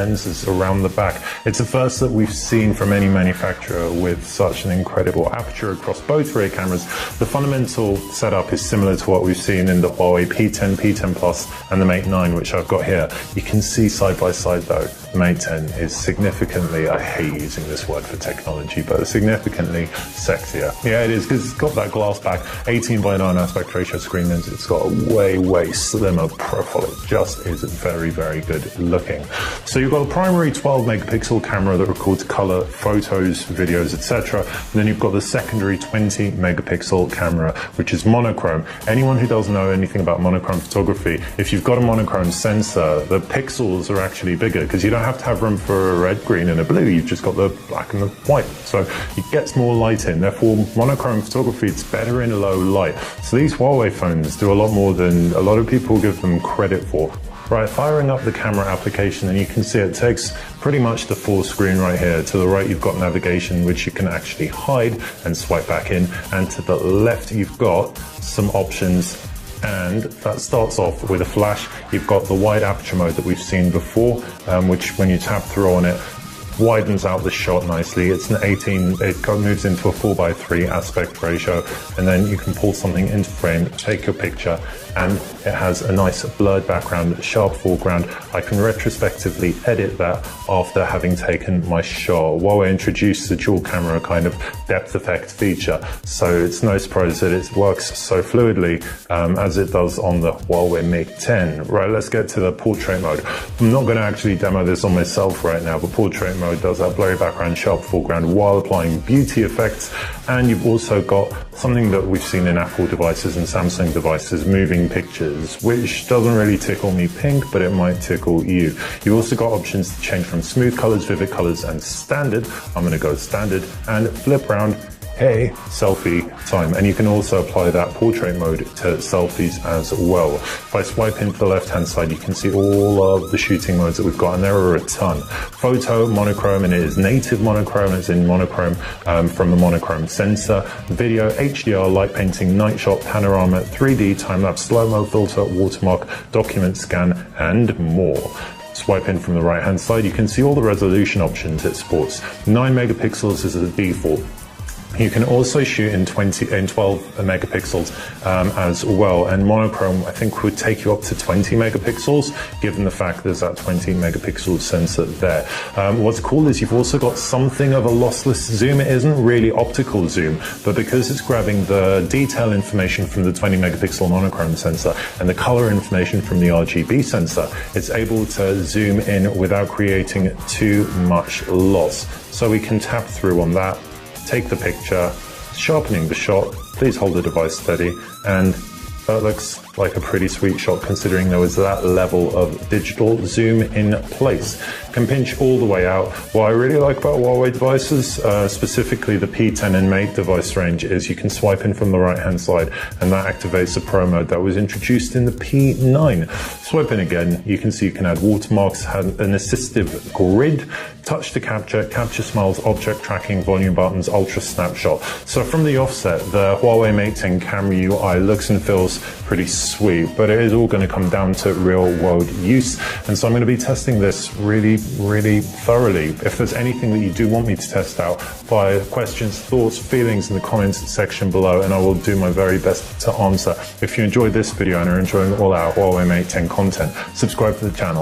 lenses around the back. It's a first that we've seen from any manufacturer with such an incredible aperture across both rear cameras. The fundamental setup is similar to what we've seen in the Huawei P10, P10 Plus and the Mate 9, which I've got here. You can see side by side though, the Mate 10 is significantly, I hate using this word for technology, but significantly sexier. Yeah, it is, because it's got that glass back, 18:9 aspect ratio screen lens. It's got a way slimmer profile. It just is very good looking. So you've got a primary 12 megapixel camera that records color, photos, videos, etc. And then you've got the secondary 20 megapixel camera, which is monochrome. Anyone who doesn't know anything about monochrome photography, if you've got a monochrome sensor, the pixels are actually bigger because you don't have to have room for a red, green and a blue. You've just got the black and the white. So it gets more light in. Therefore, monochrome photography, it's better in low light. So these Huawei phones do a lot more than a lot of people give them credit for. Right, firing up the camera application, and you can see it takes pretty much the full screen right here. To the right, you've got navigation, which you can actually hide and swipe back in. And to the left, you've got some options. And that starts off with a flash. You've got the wide aperture mode that we've seen before, which when you tap through on it, widens out the shot nicely. It's an 18, it moves into a 4:3 aspect ratio, and then you can pull something into frame, take your picture, and it has a nice blurred background, sharp foreground. I can retrospectively edit that after having taken my shot. Huawei introduced the dual camera kind of depth effect feature, so it's no surprise that it works so fluidly as it does on the Huawei Mate 10. Right, let's get to the portrait mode. I'm not going to actually demo this on myself right now, but portrait mode does have blurry background, sharp foreground while applying beauty effects. And you've also got something that we've seen in Apple devices and Samsung devices, moving pictures, which doesn't really tickle me pink, but it might tickle you. You've also got options to change from smooth colors, vivid colors, and standard. I'm going to go standard and flip around. Hey, selfie time. And you can also apply that portrait mode to selfies as well. If I swipe into the left-hand side, you can see all of the shooting modes that we've got, and there are a ton. Photo, monochrome, and it is native monochrome. It's in monochrome from the monochrome sensor. Video, HDR, light painting, night shot, panorama, 3D, time-lapse, slow-mo, filter, watermark, document scan, and more. Swipe in from the right-hand side, you can see all the resolution options it supports. 9 megapixels is the default. You can also shoot in 12 megapixels as well, and monochrome I think would take you up to 20 megapixels given the fact there's that 20 megapixel sensor there. What's cool is you've also got something of a lossless zoom. It isn't really optical zoom, but because it's grabbing the detail information from the 20 megapixel monochrome sensor and the color information from the RGB sensor, it's able to zoom in without creating too much loss. So we can tap through on that, take the picture, sharpening the shot, please hold the device steady, and that looks like a pretty sweet shot considering there was that level of digital zoom in place. Can pinch all the way out. What I really like about Huawei devices, specifically the P10 and Mate device range, is you can swipe in from the right hand side and that activates the Pro mode that was introduced in the P9. Swipe in again, you can see you can add watermarks, have an assistive grid, touch to capture, capture smiles, object tracking, volume buttons, ultra snapshot. So from the offset, the Huawei Mate 10 camera UI looks and feels pretty sweet, but it is all going to come down to real world use. And so I'm going to be testing this really thoroughly. If there's anything that you do want me to test out, fire questions, thoughts, feelings in the comments section below, and I will do my very best to answer. If you enjoyed this video and are enjoying all our Huawei Mate 10 content, subscribe to the channel.